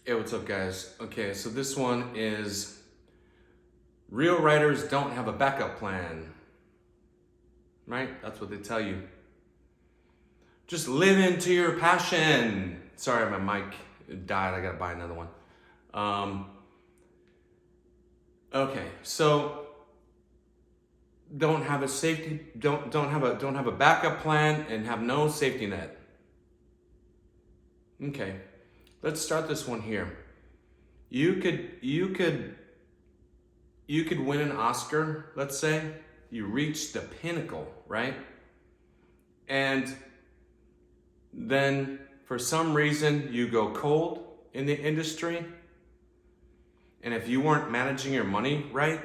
Hey, what's up, guys? Okay, so this one is real writers don't have a backup plan, right? That's what they tell you. Just live into your passion. Sorry, my mic died. I gotta buy another one. Um, okay, so don't have a safety, don't have a backup plan, and have no safety net. Okay, let's start this one here. You could win an Oscar, let's say. You reach the pinnacle, right? And then for some reason you go cold in the industry. And if you weren't managing your money right,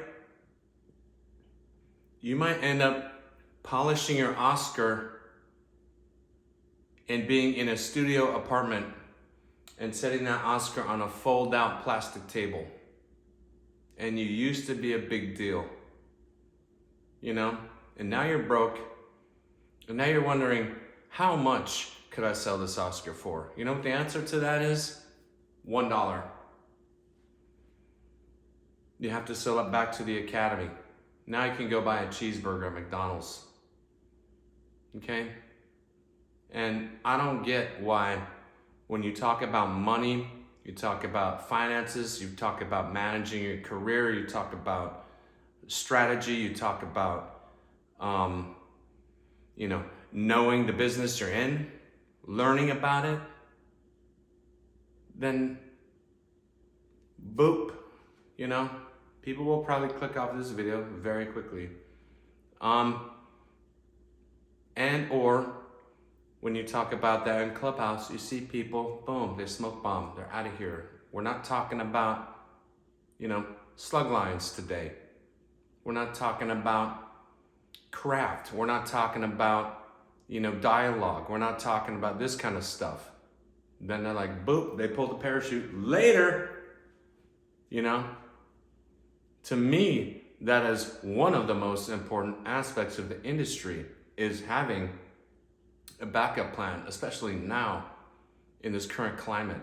you might end up polishing your Oscar and being in a studio apartment and setting that Oscar on a fold out plastic table. And you used to be a big deal, you know? And now you're broke. And now you're wondering, how much could I sell this Oscar for? You know what the answer to that is? $1. You have to sell it back to the Academy. Now you can go buy a cheeseburger at McDonald's. Okay? And I don't get why when you talk about money, you talk about finances, you talk about managing your career, you talk about strategy, you talk about, knowing the business you're in, learning about it, then boop, people will probably click off this video very quickly. And or when you talk about that in Clubhouse, you see people, boom, they smoke bomb, they're out of here. We're not talking about, slug lines today. We're not talking about craft. We're not talking about, dialogue. We're not talking about this kind of stuff. Then they're like, boop, they pull the parachute later, To me, that is one of the most important aspects of the industry, is having a backup plan, especially now in this current climate.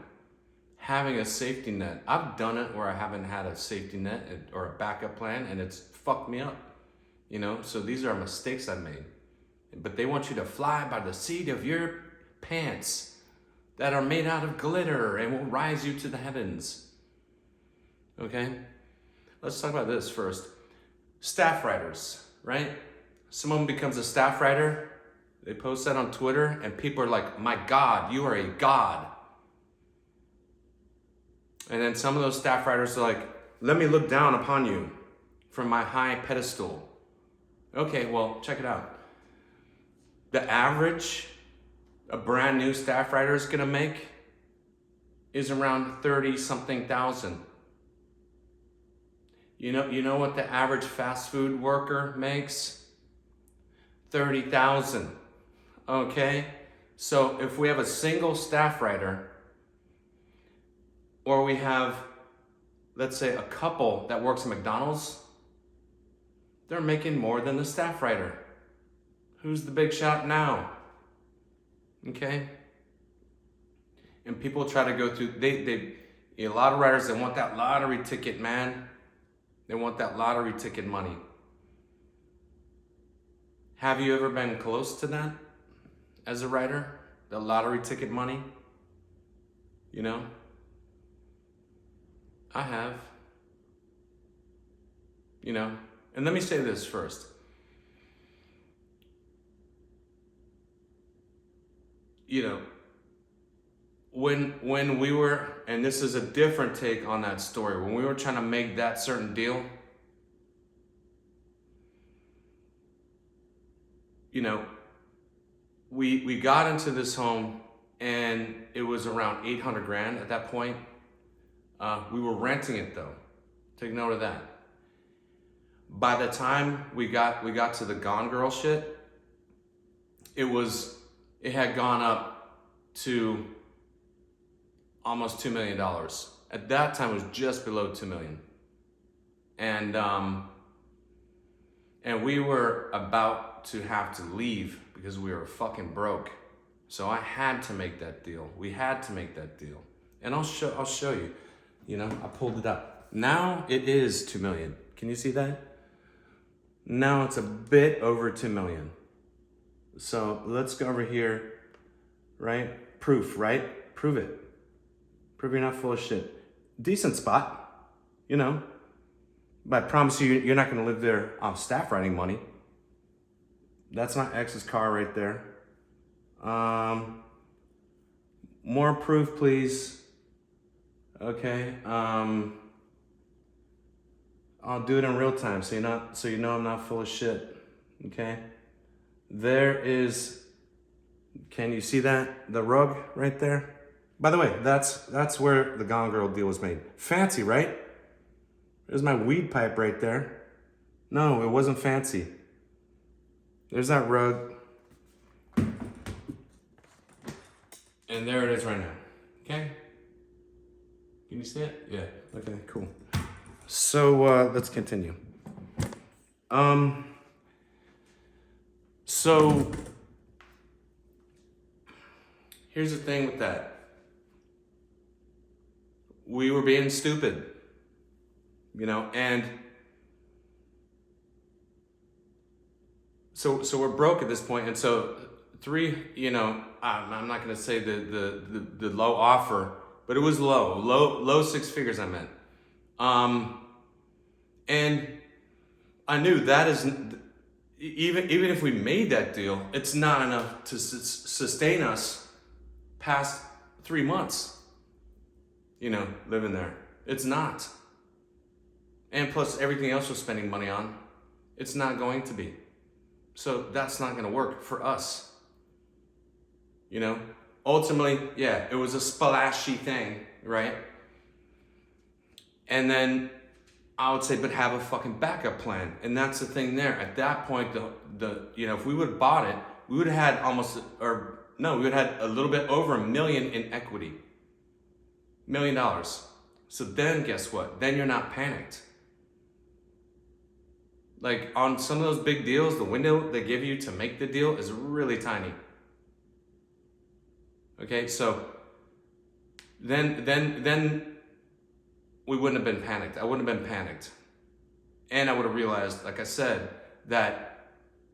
Having a safety net. I've done it where I haven't had a safety net or a backup plan, and it's fucked me up, So these are mistakes I made. But they want you to fly by the seat of your pants that are made out of glitter and will rise you to the heavens. Okay? Let's talk about this first. Staff writers, right? Someone becomes a staff writer, they post that on Twitter, and people are like, my God, you are a god. And then some of those staff writers are like, let me look down upon you from my high pedestal. Okay, well, check it out. The average a brand new staff writer is gonna make is around 30-something thousand. You know what the average fast food worker makes? 30,000. Okay? So if we have a single staff writer, or we have, let's say, a couple that works at McDonald's, they're making more than the staff writer. Who's the big shot now? Okay? And people try to go through, a lot of writers, they want that lottery ticket, man. They want that lottery ticket money. Have you ever been close to that as a writer? The lottery ticket money? I have. And let me say this first. When we were, and this is a different take on that story, when we were trying to make that certain deal, we got into this home and it was around 800 grand at that point. We were renting it though. Take note of that. By the time we got to the Gone Girl shit, it had gone up to almost $2 million. At that time, it was just below 2 million. And we were about to have to leave because we were fucking broke. So I had to make that deal. We had to make that deal. And I'll show you. You know, I pulled it up. Now it is 2 million. Can you see that? Now it's a bit over 2 million. So let's go over here, right? Proof, right? Prove it. Prove you're not full of shit. Decent spot, you know. But I promise you, you're not gonna live there off staff writing money. That's not X's car right there. More proof, please. Okay. I'll do it in real time, so you know I'm not full of shit. Okay. There is. Can you see that? The rug right there. By the way, that's where the Gone Girl deal was made. Fancy, right? There's my weed pipe right there. No, it wasn't fancy. There's that rug. And there it is right now. Okay? Can you see it? Yeah. Okay, cool. So let's continue. So here's the thing with that. We were being stupid, you know, and so we're broke at this point, and so you know, I'm not gonna say the low offer, but it was low 6 figures I meant, and I knew that isn't even if we made that deal, it's not enough to sustain us past 3 months. You know, living there. It's not. And plus everything else we're spending money on, it's not going to be. So that's not going to work for us. You know, ultimately, yeah, it was a splashy thing, right? And then I would say, but have a fucking backup plan. And that's the thing there. At that point, you know, if we would have bought it, we would have had we would have had a little bit over $1 million in equity. $1 million. So then guess what? Then you're not panicked. Like on some of those big deals, the window they give you to make the deal is really tiny. Okay, so then we wouldn't have been panicked. I wouldn't have been panicked. And I would have realized, like I said, that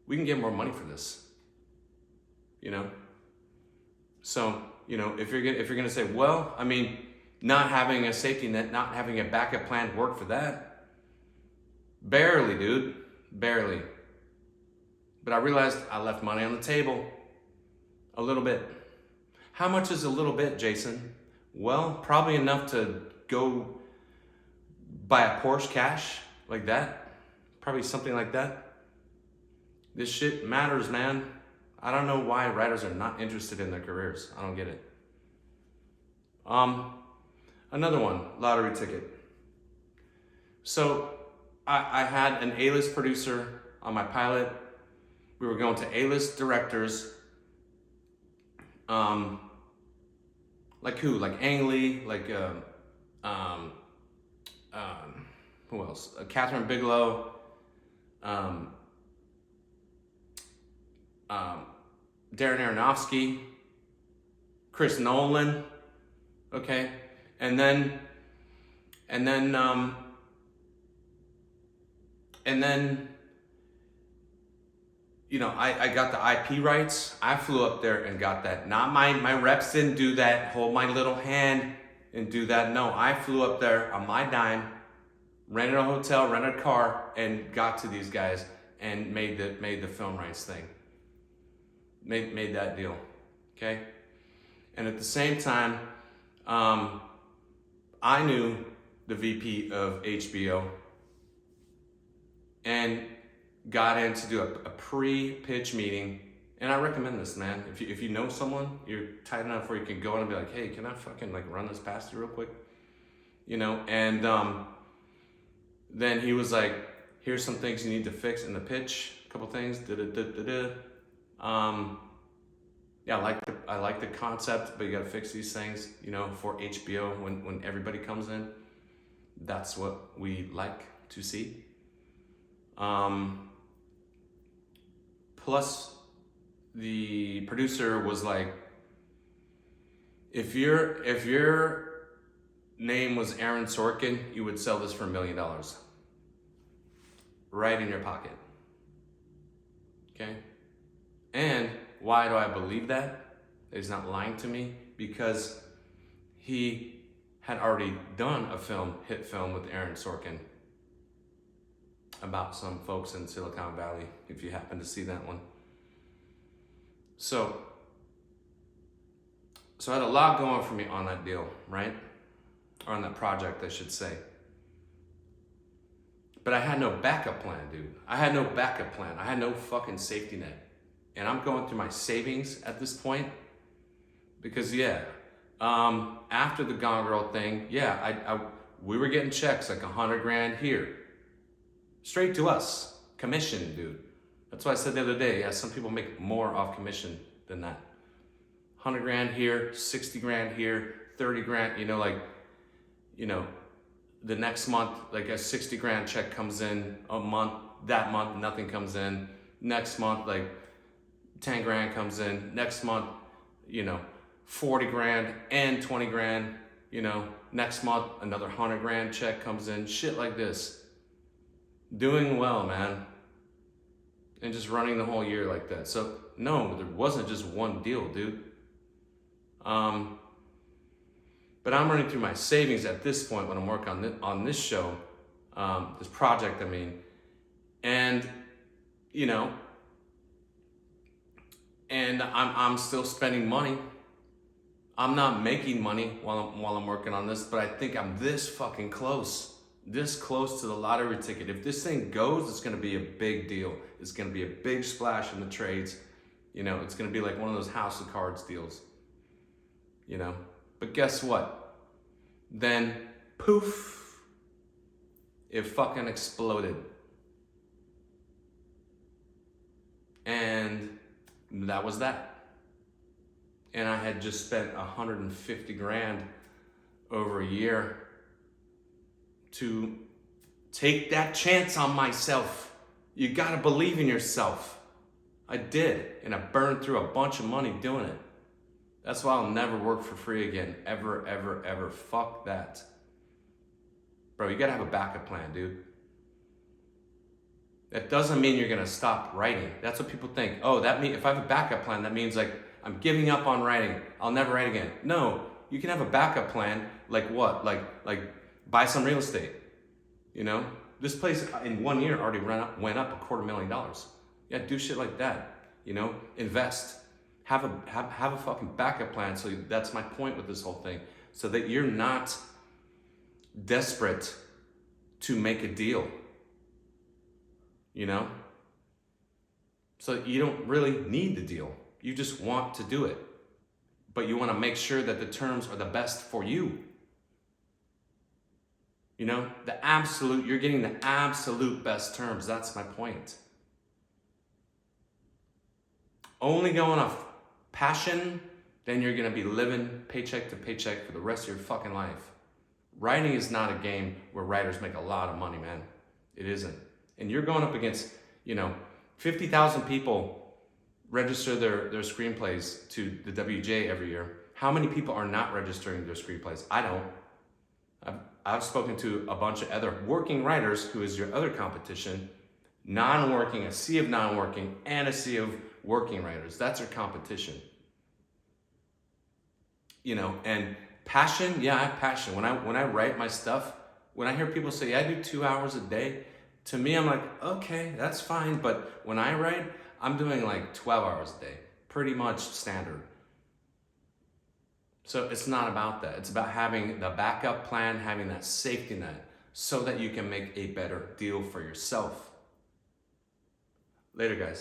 we can get more money for this. You know? So, you know, if you're gonna say, well, I mean, not having a safety net, not having a backup plan work for that. Barely, dude. Barely. But I realized I left money on the table. A little bit. How much is a little bit, Jason? Well, probably enough to go buy a Porsche cash, like that. Probably something like that. This shit matters, man. I don't know why writers are not interested in their careers. I don't get it. Another one, lottery ticket. So I had an A-list producer on my pilot. We were going to A-list directors. Like who? Like Ang Lee, like who else? Catherine Bigelow, Darren Aronofsky, Chris Nolan. Okay, and then, you know, I got the IP rights. I flew up there and got that. Not my reps didn't do that. Hold my little hand and do that. No, I flew up there on my dime, rented a hotel, rented a car, and got to these guys and made the film rights thing. Made that deal. Okay, and at the same time, I knew the VP of HBO and got in to do a pre-pitch meeting. And I recommend this, man. If you know someone, you're tight enough where you can go in and be like, hey, can I fucking like run this past you real quick? You know, and then he was like, here's some things you need to fix in the pitch, a couple things, yeah, I like the concept, but you gotta fix these things, you know, for HBO when everybody comes in. That's what we like to see. Plus, the producer was like, if you're name was Aaron Sorkin, you would sell this for $1 million. Right in your pocket. Okay? And why do I believe that? He's not lying to me, because he had already done a hit film with Aaron Sorkin about some folks in Silicon Valley, if you happen to see that one. So I had a lot going for me on that deal, right? Or on that project, I should say. But I had no backup plan, dude. I had no backup plan. I had no fucking safety net. And I'm going through my savings at this point. Because after the Gone Girl thing, we were getting checks like $100,000 here. Straight to us. Commission, dude. That's why I said the other day, some people make more off commission than that. $100,000 here, $60,000 here, $30,000, the next month, like a $60,000 check comes in that month, nothing comes in. Next month, like $10,000 comes in. Next month, $40,000 and $20,000, next month, another $100,000 check comes in. Shit like this. Doing well, man. And just running the whole year like that. So no, there wasn't just one deal, dude. But I'm running through my savings at this point when I'm working on this show, this project, and and I'm still spending money. I'm not making money while I'm working on this, but I think I'm this fucking close. This close to the lottery ticket. If this thing goes, it's gonna be a big deal. It's gonna be a big splash in the trades. It's gonna be like one of those House of Cards deals. But guess what? Then, poof, it fucking exploded. And that was that. And I had just spent $150,000 over a year to take that chance on myself. You gotta believe in yourself. I did, and I burned through a bunch of money doing it. That's why I'll never work for free again, ever, ever, ever. Fuck that. Bro, you gotta have a backup plan, dude. That doesn't mean you're gonna stop writing. That's what people think. Oh, if I have a backup plan, that means like I'm giving up on writing. I'll never write again. No, you can have a backup plan. Like what? Like buy some real estate. This place in 1 year already went up $250,000. Yeah, do shit like that. Invest. Have a fucking backup plan. So that's my point with this whole thing. So that you're not desperate to make a deal. So you don't really need the deal. You just want to do it. But you want to make sure that the terms are the best for you. You're getting the absolute best terms. That's my point. Only going off passion, then you're going to be living paycheck to paycheck for the rest of your fucking life. Writing is not a game where writers make a lot of money, man. It isn't. And you're going up against, 50,000 people register their screenplays to the WJ every year. How many people are not registering their screenplays? I don't. I've spoken to a bunch of other working writers, who is your other competition, non-working, a sea of non-working, and a sea of working writers. That's our competition. And passion, I have passion. When I write my stuff, when I hear people say, I do 2 hours a day, to me, I'm like, okay, that's fine. But when I write, I'm doing like 12 hours a day, pretty much standard. So it's not about that. It's about having the backup plan, having that safety net, so that you can make a better deal for yourself. Later, guys.